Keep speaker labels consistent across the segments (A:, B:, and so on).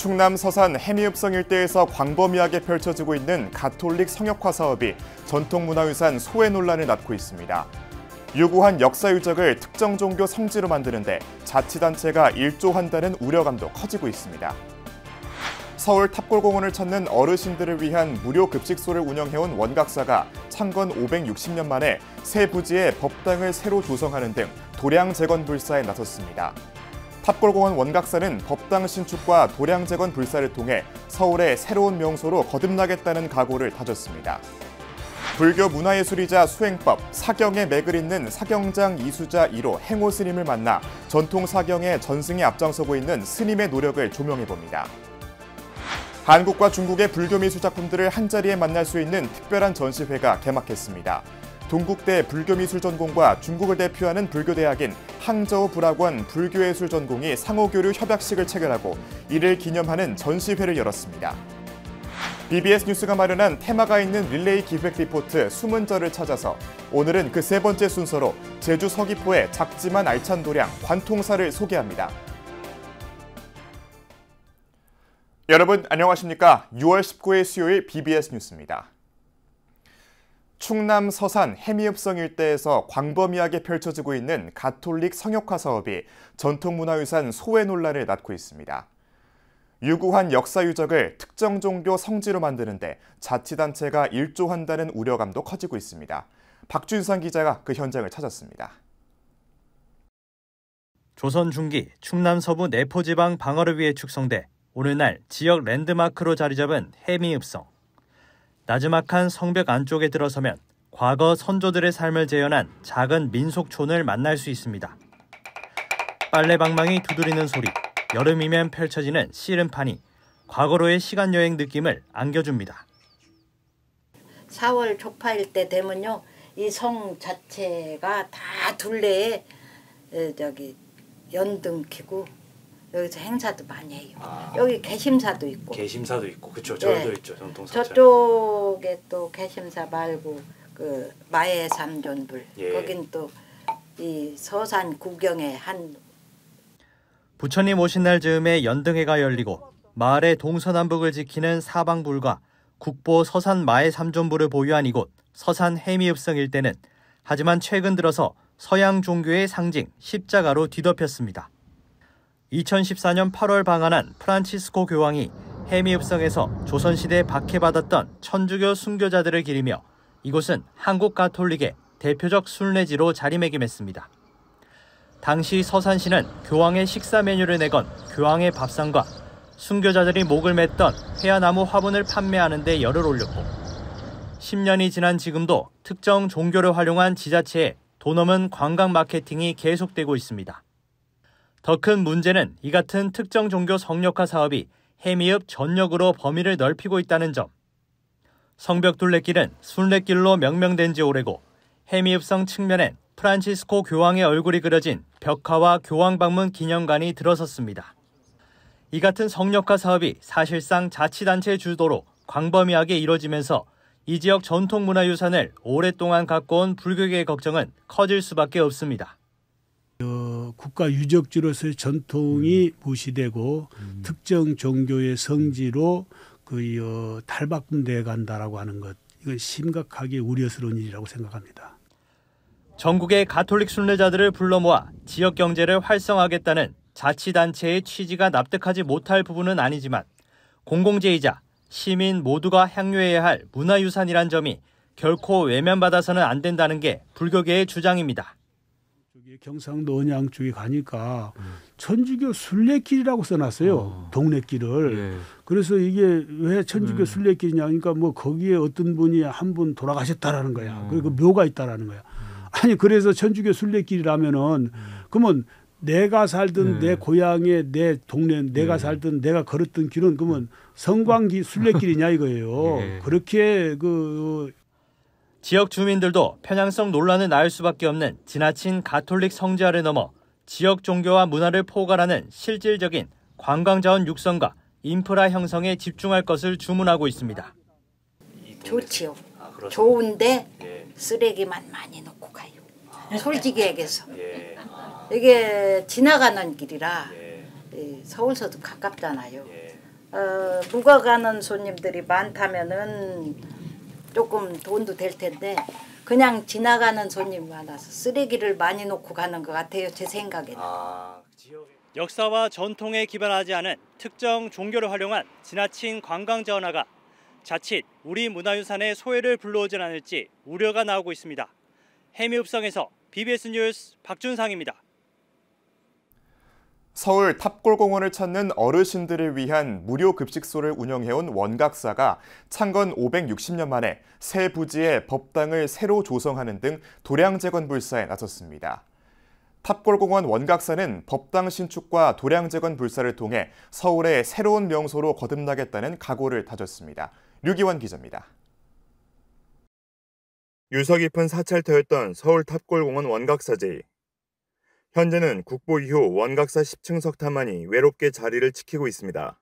A: 충남 서산 해미읍성 일대에서 광범위하게 펼쳐지고 있는 가톨릭 성역화 사업이 전통문화유산 소외 논란을 낳고 있습니다. 유구한 역사 유적을 특정 종교 성지로 만드는데 자치단체가 일조한다는 우려감도 커지고 있습니다. 서울 탑골공원을 찾는 어르신들을 위한 무료 급식소를 운영해온 원각사가 창건 560년 만에 새 부지에 법당을 새로 조성하는 등 도량 재건 불사에 나섰습니다. 탑골공원 원각사는 법당 신축과 도량 재건 불사를 통해 서울의 새로운 명소로 거듭나겠다는 각오를 다졌습니다. 불교 문화예술이자 수행법, 사경의 맥을 잇는 사경장 이수자 1호 행호 스님을 만나 전통 사경의 전승에 앞장서고 있는 스님의 노력을 조명해봅니다. 한국과 중국의 불교 미술 작품들을 한자리에 만날 수 있는 특별한 전시회가 개막했습니다. 동국대 불교미술전공과 중국을 대표하는 불교대학인 항저우 불학원 불교예술전공이 상호교류 협약식을 체결하고 이를 기념하는 전시회를 열었습니다. BBS 뉴스가 마련한 테마가 있는 릴레이 기획 리포트 수문절을 찾아서 오늘은 그 세 번째 순서로 제주 서귀포의 작지만 알찬 도량 관통사를 소개합니다. 여러분 안녕하십니까? 6월 19일 수요일 BBS 뉴스입니다. 충남 서산 해미읍성 일대에서 광범위하게 펼쳐지고 있는 가톨릭 성역화 사업이 전통문화유산 소외 논란을 낳고 있습니다. 유구한 역사 유적을 특정 종교 성지로 만드는데 자치단체가 일조한다는 우려감도 커지고 있습니다. 박준선 기자가 그 현장을 찾았습니다.
B: 조선 중기 충남 서부 내포지방 방어를 위해 축성돼 오늘날 지역 랜드마크로 자리 잡은 해미읍성. 나지막한 성벽 안쪽에 들어서면 과거 선조들의 삶을 재현한 작은 민속촌을 만날 수 있습니다. 빨래방망이 두드리는 소리, 여름이면 펼쳐지는 씨름판이 과거로의 시간여행 느낌을 안겨줍니다.
C: 4월 초파일 때 되면요, 이 성 자체가 다 둘레에 연등 켜고 여기서 행사도 많이 해요. 여기 개심사도 있고.
D: 개심사도 있고, 그렇죠. 저도 있죠. 전통사찰.
C: 저쪽에 또 개심사 말고 그 마의 삼존불.
D: 예.
C: 거긴 또 이 서산 구경의 한.
B: 부처님 오신 날 즈음에 연등회가 열리고 마을의 동서남북을 지키는 사방불과 국보 서산 마의 삼존불을 보유한 이곳 서산 해미읍성 일대는 하지만 최근 들어서 서양 종교의 상징 십자가로 뒤덮였습니다. 2014년 8월 방한한 프란치스코 교황이 해미읍성에서 조선시대에 박해받았던 천주교 순교자들을 기리며 이곳은 한국 가톨릭의 대표적 순례지로 자리매김했습니다. 당시 서산시는 교황의 식사 메뉴를 내건 교황의 밥상과 순교자들이 목을 맸던 회화나무 화분을 판매하는 데 열을 올렸고 10년이 지난 지금도 특정 종교를 활용한 지자체의 돈 없는 관광 마케팅이 계속되고 있습니다. 더 큰 문제는 이 같은 특정 종교 성역화 사업이 해미읍 전역으로 범위를 넓히고 있다는 점. 성벽 둘레길은 순례길로 명명된 지 오래고 해미읍성 측면엔 프란치스코 교황의 얼굴이 그려진 벽화와 교황 방문 기념관이 들어섰습니다. 이 같은 성역화 사업이 사실상 자치단체 주도로 광범위하게 이뤄지면서 이 지역 전통문화유산을 오랫동안 갖고 온 불교계의 걱정은 커질 수밖에 없습니다.
E: 국가 유적지로서의 전통이 무시되고 특정 종교의 성지로 탈바꿈돼 간다라고 하는 것, 이건 심각하게 우려스러운 일이라고 생각합니다.
B: 전국의 가톨릭 순례자들을 불러 모아 지역 경제를 활성화하겠다는 자치단체의 취지가 납득하지 못할 부분은 아니지만 공공재이자 시민 모두가 향유해야 할 문화유산이란 점이 결코 외면받아서는 안 된다는 게 불교계의 주장입니다.
E: 경상도 언양 쪽에 가니까 천주교 순례길이라고 써놨어요. 동네길을. 네. 그래서 이게 왜 천주교 순례길이냐 그러니까 뭐 거기에 어떤 분이 한 분 돌아가셨다라는 거야. 그리고 묘가 있다라는 거야. 아니 그래서 천주교 순례길이라면은 그러면 내가 살던 내 고향의 내 동네 내가 살던 내가 걸었던 길은 그러면 성광기 순례길이냐 이거예요. 그렇게
B: 지역 주민들도 편향성 논란을 낳을 수밖에 없는 지나친 가톨릭 성지화를 넘어 지역 종교와 문화를 포괄하는 실질적인 관광자원 육성과 인프라 형성에 집중할 것을 주문하고 있습니다.
C: 좋지요. 좋은데 쓰레기만 많이 놓고 가요. 솔직히 얘기해서. 이게 지나가는 길이라 서울서도 가깝잖아요. 묵어가는 손님들이 많다면은 조금 돈도 될 텐데 그냥 지나가는 손님이 많아서 쓰레기를 많이 놓고 가는 것 같아요. 제 생각에는.
B: 역사와 전통에 기반하지 않은 특정 종교를 활용한 지나친 관광 전화가 자칫 우리 문화유산의 소외를 불러오진 않을지 우려가 나오고 있습니다. 해미읍성에서 BBS 뉴스 박준상입니다.
A: 서울 탑골공원을 찾는 어르신들을 위한 무료 급식소를 운영해온 원각사가 창건 560년 만에 새 부지에 법당을 새로 조성하는 등 도량재건 불사에 나섰습니다. 탑골공원 원각사는 법당 신축과 도량재건 불사를 통해 서울의 새로운 명소로 거듭나겠다는 각오를 다졌습니다. 류기원 기자입니다. 유서 깊은 사찰터였던 서울 탑골공원 원각사지. 현재는 국보 이후 원각사 10층 석탑만이 외롭게 자리를 지키고 있습니다.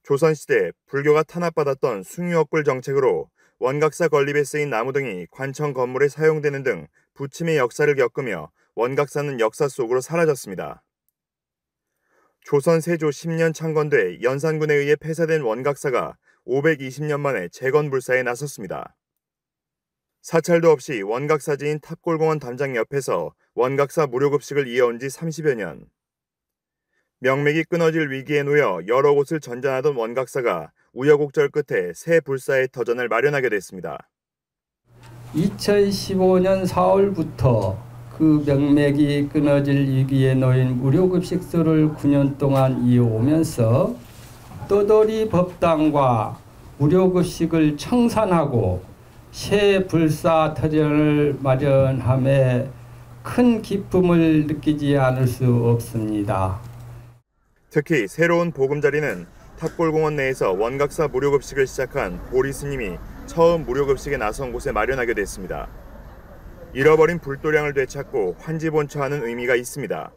A: 조선시대 불교가 탄압받았던 숭유억굴 정책으로 원각사 건립에 쓰인 나무 등이 관청 건물에 사용되는 등 부침의 역사를 겪으며 원각사는 역사 속으로 사라졌습니다. 조선 세조 10년 창건돼 연산군에 의해 폐사된 원각사가 520년 만에 재건불사에 나섰습니다. 사찰도 없이 원각사지인 탑골공원 담장 옆에서 원각사 무료급식을 이어온 지 30여 년. 명맥이 끊어질 위기에 놓여 여러 곳을 전전하던 원각사가 우여곡절 끝에 새 불사의 터전을 마련하게 됐습니다.
F: 2015년 4월부터 그 명맥이 끊어질 위기에 놓인 무료급식소를 9년 동안 이어오면서 떠돌이 법당과 무료급식을 청산하고 새 불사 터전을 마련함에 큰 기쁨을 느끼지 않을 수 없습니다.
A: 특히 새로운 보금자리는 탑골공원 내에서 원각사 무료급식을 시작한 보리 스님이 처음 무료급식에 나선 곳에 마련하게 됐습니다. 잃어버린 불도량을 되찾고 환지본처하는 의미가 있습니다.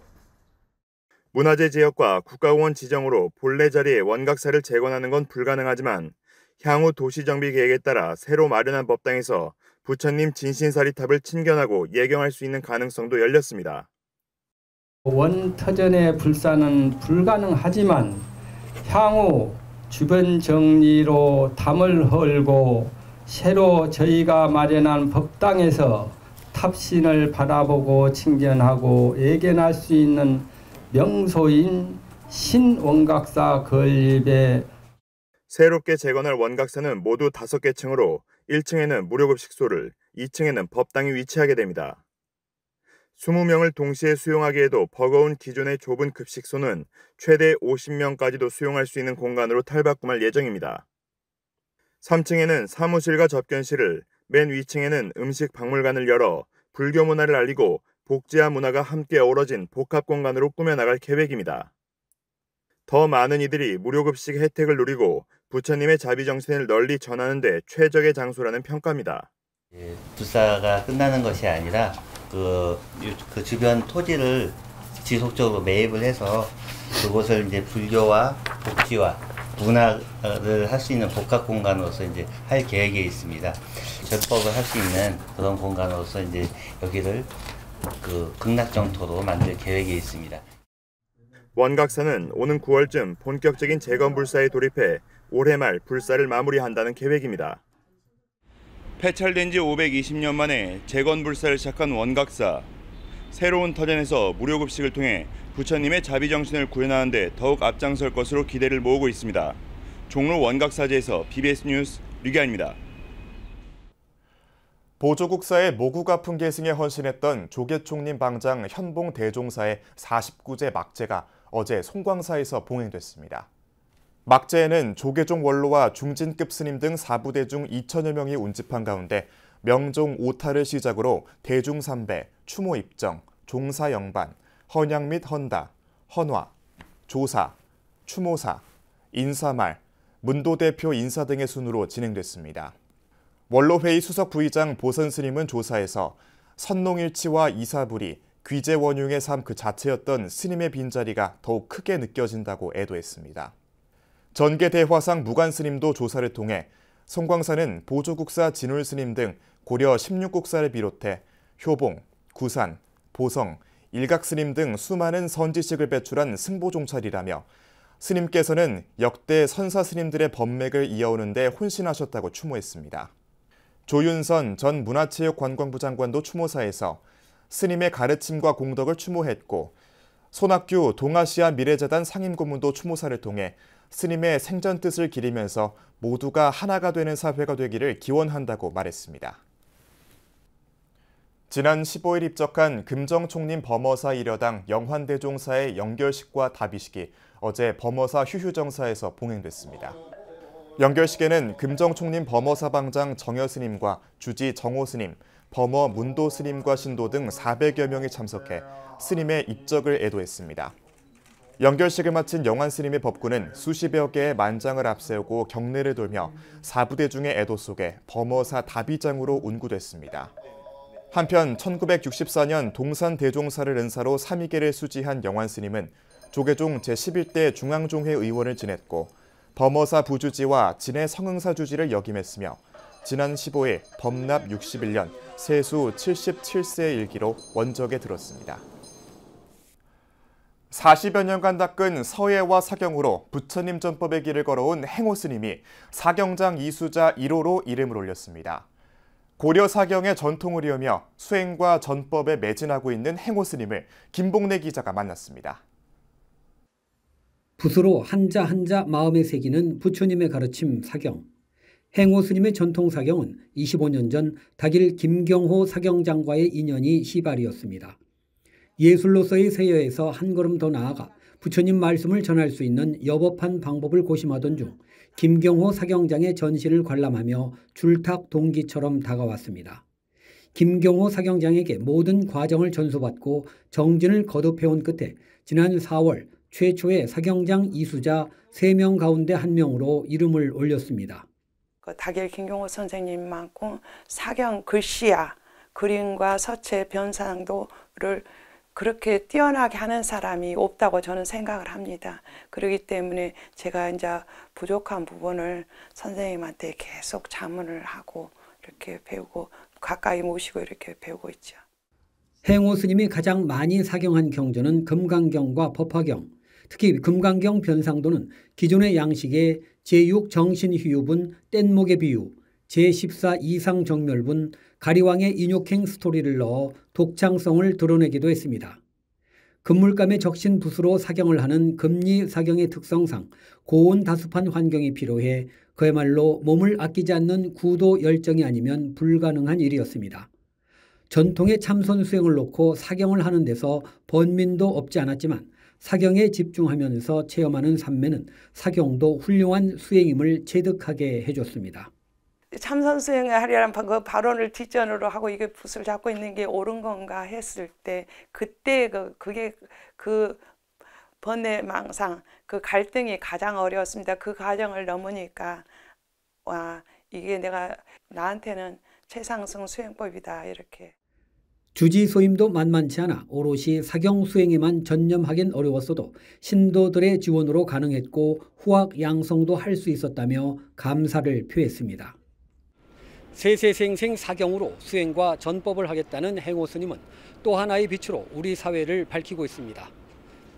A: 문화재 지역과 국가공원 지정으로 본래 자리에 원각사를 재건하는 건 불가능하지만 향후 도시정비 계획에 따라 새로 마련한 법당에서 부처님 진신사리탑을 친견하고 예경할 수 있는 가능성도 열렸습니다.
F: 원터전의 불사는 불가능하지만 향후 주변 정리로 담을 헐고 새로 저희가 마련한 법당에서 탑신을 바라보고 친견하고 예견할 수 있는 명소인 신원각사 건립에
A: 새롭게 재건할 원각사는 모두 5개 층으로 1층에는 무료급식소를, 2층에는 법당이 위치하게 됩니다. 20명을 동시에 수용하기에도 버거운 기존의 좁은 급식소는 최대 50명까지도 수용할 수 있는 공간으로 탈바꿈할 예정입니다. 3층에는 사무실과 접견실을, 맨 위층에는 음식 박물관을 열어 불교 문화를 알리고 복지와 문화가 함께 어우러진 복합 공간으로 꾸며나갈 계획입니다. 더 많은 이들이 무료급식 혜택을 누리고 부처님의 자비정신을 널리 전하는 데 최적의 장소라는 평가입니다.
G: 불사가 끝나는 것이 아니라 그 주변 토지를 지속적으로 매입을 해서 그곳을 이제 불교와 복지와 문화를 할 수 있는 복합 공간으로서 이제 할 계획에 있습니다. 절법을 할 수 있는 그런 공간으로서 이제 여기를 그 극락정토로 만들 계획에 있습니다.
A: 원각사는 오는 9월쯤 본격적인 재건불사에 돌입해 올해 말 불사를 마무리한다는 계획입니다. 폐찰된 지 520년 만에 재건불사를 시작한 원각사. 새로운 터전에서 무료급식을 통해 부처님의 자비정신을 구현하는 데 더욱 앞장설 것으로 기대를 모으고 있습니다. 종로 원각사지에서 BBS 뉴스 류기환입니다. 보조국사의 모국아픈 계승에 헌신했던 조계총림 방장 현봉 대종사의 49제 막제가 어제 송광사에서 봉행됐습니다. 막제에는 조계종 원로와 중진급 스님 등 4부대 중 2천여 명이 운집한 가운데 명종 오타를 시작으로 대중삼배, 추모입정, 종사영반, 헌양 및 헌다, 헌화, 조사, 추모사, 인사말, 문도대표 인사 등의 순으로 진행됐습니다. 원로회의 수석 부의장 보선 스님은 조사에서 선농일치와 이사불이 귀재원흉의 삶 그 자체였던 스님의 빈자리가 더욱 크게 느껴진다고 애도했습니다. 전계대화상 무관 스님도 조사를 통해 송광사는 보조국사 진울 스님 등 고려 16국사를 비롯해 효봉, 구산, 보성, 일각 스님 등 수많은 선지식을 배출한 승보종찰이라며 스님께서는 역대 선사 스님들의 법맥을 이어오는 데 혼신하셨다고 추모했습니다. 조윤선 전 문화체육관광부 장관도 추모사에서 스님의 가르침과 공덕을 추모했고 손학규 동아시아 미래재단 상임고문도 추모사를 통해 스님의 생전 뜻을 기리면서 모두가 하나가 되는 사회가 되기를 기원한다고 말했습니다. 지난 15일 입적한 금정총림 범어사 1여당 영환대종사의 연결식과 답의식이 어제 범어사 휴휴정사에서 봉행됐습니다. 연결식에는 금정총림 범어사 방장 정여스님과 주지 정호스님, 범어 문도스님과 신도 등 400여 명이 참석해 스님의 입적을 애도했습니다. 연결식을 마친 영환스님의 법구는 수십여 개의 만장을 앞세우고 경례를 돌며 사부대 중의 애도 속에 범어사 답의장으로 운구됐습니다. 한편 1964년 동산 대종사를 은사로 3위계를 수지한 영환스님은 조계종 제11대 중앙종회 의원을 지냈고 범어사 부주지와 진해 성흥사 주지를 역임했으며 지난 15일 범납 61년 세수 77세의 일기로 원적에 들었습니다. 40여 년간 닦은 서예와 사경으로 부처님 전법의 길을 걸어온 행호스님이 사경장 이수자 1호로 이름을 올렸습니다. 고려 사경의 전통을 이으며 수행과 전법에 매진하고 있는 행호스님을 김봉래 기자가 만났습니다.
H: 붓으로 한자 한자 마음에 새기는 부처님의 가르침 사경. 행호스님의 전통 사경은 25년 전 닭일 김경호 사경장과의 인연이 시발이었습니다. 예술로서의 세여에서 한 걸음 더 나아가 부처님 말씀을 전할 수 있는 여법한 방법을 고심하던 중 김경호 사경장의 전시를 관람하며 줄탁 동기처럼 다가왔습니다. 김경호 사경장에게 모든 과정을 전수받고 정진을 거듭해온 끝에 지난 4월 최초의 사경장 이수자 3명 가운데 1명으로 이름을 올렸습니다.
I: 닭일 김경호 선생님만큼 사경 글씨야 그림과 서체 변상도를 그렇게 뛰어나게 하는 사람이 없다고 저는 생각을 합니다. 그렇기 때문에 제가 이제 부족한 부분을 선생님한테 계속 자문을 하고 이렇게 배우고 가까이 모시고 이렇게 배우고 있죠.
H: 행호 스님이 가장 많이 사경한 경전은 금강경과 법화경, 특히 금강경 변상도는 기존의 양식에 제6 정신휘유분 뗏목의 비유, 제14 이상정멸분 가리왕의 인욕행 스토리를 넣어 독창성을 드러내기도 했습니다. 금물감에 적신 붓으로 사경을 하는 금리 사경의 특성상 고온 다습한 환경이 필요해 그야말로 몸을 아끼지 않는 구도 열정이 아니면 불가능한 일이었습니다. 전통의 참선 수행을 놓고 사경을 하는 데서 번민도 없지 않았지만 사경에 집중하면서 체험하는 삶매는 사경도 훌륭한 수행임을 체득하게 해줬습니다.
I: 참선 수행을 하려는 그 발언을 뒷전으로 하고 이게 붓을 잡고 있는 게 옳은 건가 했을 때 그때 그 번뇌망상 그 갈등이 가장 어려웠습니다. 그 과정을 넘으니까 와 이게 나한테는 최상승 수행법이다 이렇게.
H: 주지 소임도 만만치 않아 오롯이 사경 수행에만 전념하긴 어려웠어도 신도들의 지원으로 가능했고 후학 양성도 할 수 있었다며 감사를 표했습니다.
J: 세세생생 사경으로 수행과 전법을 하겠다는 행호 스님은 또 하나의 빛으로 우리 사회를 밝히고 있습니다.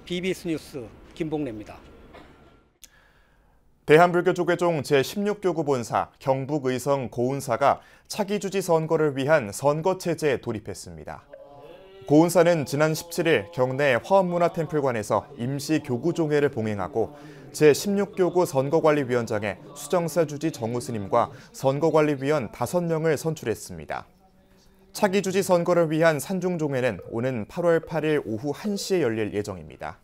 J: BBS 뉴스 김봉래입니다.
A: 대한불교조계종 제16교구 본사 경북의성 고운사가 차기 주지 선거를 위한 선거체제에 돌입했습니다. 고운사는 지난 17일 경내 화엄문화템플관에서 임시 교구종회를 봉행하고 제16교구 선거관리위원장에 수정사 주지 정우 스님과 선거관리위원 5명을 선출했습니다. 차기 주지 선거를 위한 산중종회는 오는 8월 8일 오후 1시에 열릴 예정입니다.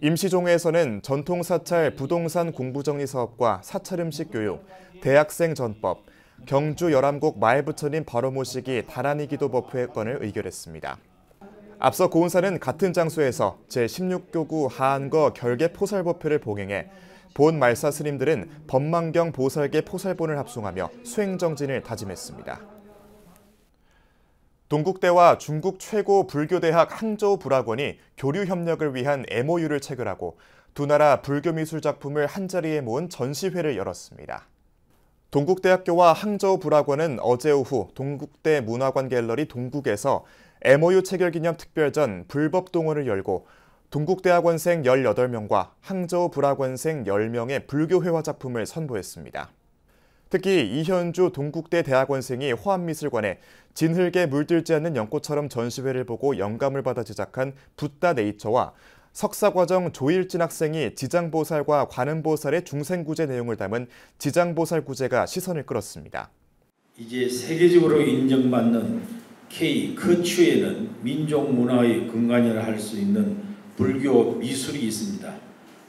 A: 임시종회에서는 전통사찰 부동산 공부정리 사업과 사찰음식 교육, 대학생 전법, 경주 열암곡 마을부처님 바로 모시기 다란이 기도법회건을 의결했습니다. 앞서 고운사는 같은 장소에서 제16교구 하안거 결계 포살법회를 봉행해 본 말사 스님들은 법망경 보살계 포살본을 합송하며 수행정진을 다짐했습니다. 동국대와 중국 최고 불교대학 항저우 불학원이 교류 협력을 위한 MOU를 체결하고 두 나라 불교미술 작품을 한자리에 모은 전시회를 열었습니다. 동국대학교와 항저우 불학원은 어제 오후 동국대 문화관 갤러리 동국에서 MOU 체결 기념 특별전 불법 동호를 열고 동국대학원생 18명과 항저우 불학원생 10명의 불교 회화 작품을 선보였습니다. 특히 이현주 동국대 대학원생이 화합미술관에 진흙에 물들지 않는 연꽃처럼 전시회를 보고 영감을 받아 제작한 붓다 네이처와 석사과정 조일진 학생이 지장보살과 관음보살의 중생구제 내용을 담은 지장보살구제가 시선을 끌었습니다.
K: 이제 세계적으로 인정받는 K 거추에는 민족 문화의 근간이라 할 수 있는 불교 미술이 있습니다.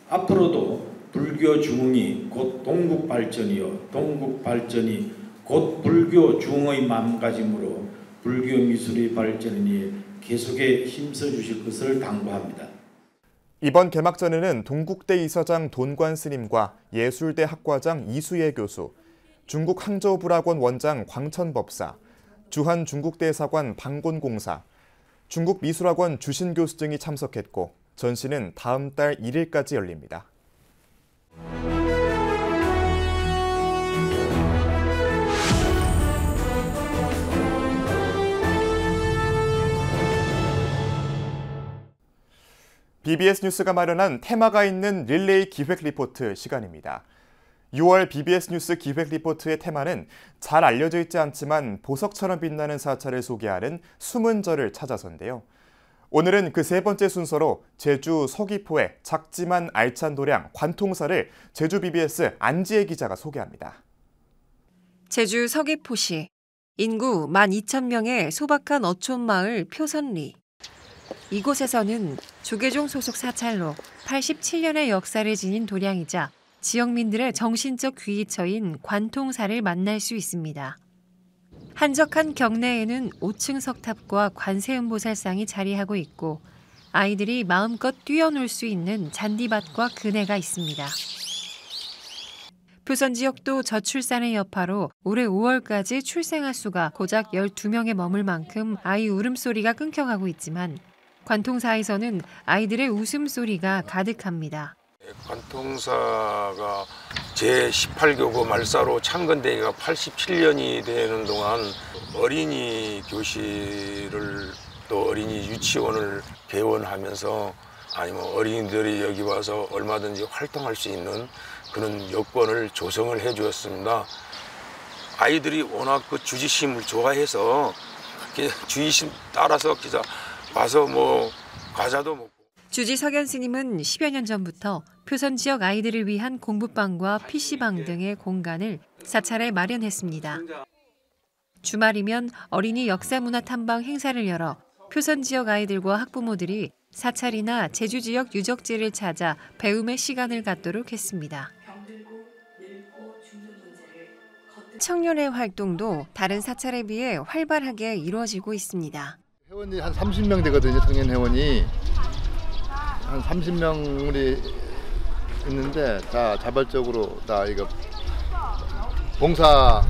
K: 앞으로도 불교 중흥이 곧 동국 발전이요 동국 발전이 곧 불교 중흥의 마음가짐으로 불교 미술의 발전에 계속에 힘써 주실 것을 당부합니다.
A: 이번 개막전에는 동국대 이사장 돈관 스님과 예술대 학과장 이수예 교수, 중국 항저우 불학원 원장 광천법사, 주한 중국대사관 방곤공사, 중국 미술학원 주신 교수 등이 참석했고 전시는 다음 달 1일까지 열립니다. BBS 뉴스가 마련한 테마가 있는 릴레이 기획 리포트 시간입니다. 6월 BBS 뉴스 기획 리포트의 테마는 잘 알려져 있지 않지만 보석처럼 빛나는 사찰을 소개하는 숨은 절을 찾아서인데요. 오늘은 그 세 번째 순서로 제주 서귀포의 작지만 알찬 도량 관통사를 제주 BBS 안지혜 기자가 소개합니다.
L: 제주 서귀포시 인구 12,000명의 소박한 어촌 마을 표선리. 이곳에서는 조계종 소속 사찰로 87년의 역사를 지닌 도량이자 지역민들의 정신적 귀의처인 관통사를 만날 수 있습니다. 한적한 경내에는 5층 석탑과 관세음보살상이 자리하고 있고 아이들이 마음껏 뛰어놀 수 있는 잔디밭과 그네가 있습니다. 표선 지역도 저출산의 여파로 올해 5월까지 출생아 수가 고작 12명에 머물 만큼 아이 울음소리가 끊겨가고 있지만 관통사에서는 아이들의 웃음소리가 가득합니다.
M: 관통사가 제18교구 말사로 창건되기가 87년이 되는 동안 어린이 교실을 또 어린이 유치원을 개원하면서 아니면 어린이들이 여기 와서 얼마든지 활동할 수 있는 그런 여건을 조성을 해 주었습니다. 아이들이 워낙 그 주지심을 좋아해서 주의심 따라서 기자 와서 뭐 과자도 먹고.
L: 주지 석연 스님은 10여 년 전부터 표선 지역 아이들을 위한 공부방과 PC방 등의 공간을 사찰에 마련했습니다. 주말이면 어린이 역사문화 탐방 행사를 열어 표선 지역 아이들과 학부모들이 사찰이나 제주 지역 유적지를 찾아 배움의 시간을 갖도록 했습니다. 청년의 활동도 다른 사찰에 비해 활발하게 이루어지고 있습니다.
N: 회원이 한 30명 되거든요. 청년 회원이 한 30명 우리 있는데 다 자발적으로 다 이거 봉사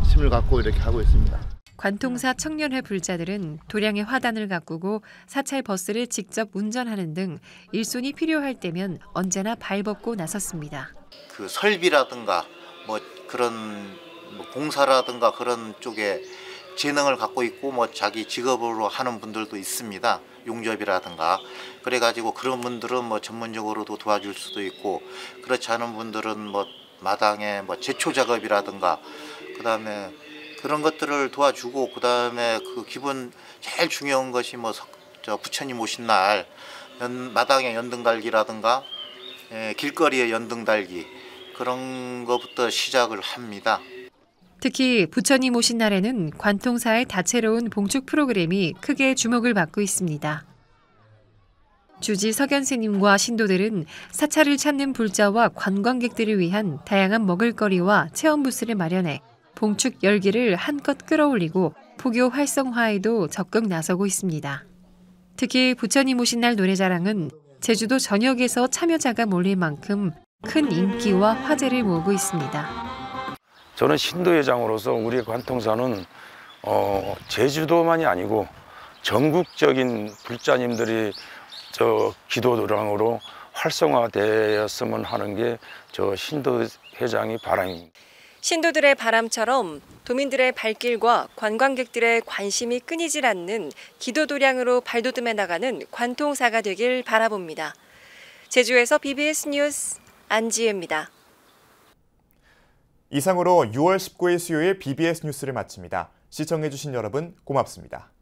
N: 심을 갖고 이렇게 하고 있습니다.
L: 관통사 청년회 불자들은 도량의 화단을 가꾸고 사찰 버스를 직접 운전하는 등 일손이 필요할 때면 언제나 발벗고 나섰습니다.
O: 그 설비라든가 뭐 그런 공사라든가 그런 쪽에 재능을 갖고 있고 뭐 자기 직업으로 하는 분들도 있습니다. 용접이라든가 그래가지고 그런 분들은 뭐 전문적으로도 도와줄 수도 있고 그렇지 않은 분들은 뭐 마당에 뭐 제초 작업이라든가 그다음에 그런 것들을 도와주고 그다음에 그 기본 제일 중요한 것이 뭐 부처님 오신 날 마당에 연등 달기라든가 길거리에 연등 달기 그런 것부터 시작을 합니다.
L: 특히 부처님 오신 날에는 관통사의 다채로운 봉축 프로그램이 크게 주목을 받고 있습니다. 주지 석연 스님과 신도들은 사찰을 찾는 불자와 관광객들을 위한 다양한 먹을거리와 체험 부스를 마련해 봉축 열기를 한껏 끌어올리고 포교 활성화에도 적극 나서고 있습니다. 특히 부처님 오신 날 노래자랑은 제주도 전역에서 참여자가 몰릴 만큼 큰 인기와 화제를 모으고 있습니다.
M: 저는 신도회장으로서 우리 관통사는 제주도만이 아니고 전국적인 불자님들이 기도도량으로 활성화되었으면 하는 게 저 신도회장의 바람입니다.
L: 신도들의 바람처럼 도민들의 발길과 관광객들의 관심이 끊이질 않는 기도 도량으로 발돋움해 나가는 관통사가 되길 바라봅니다. 제주에서 BBS 뉴스 안지혜입니다.
A: 이상으로 6월 19일 수요일 BBS 뉴스를 마칩니다. 시청해주신 여러분 고맙습니다.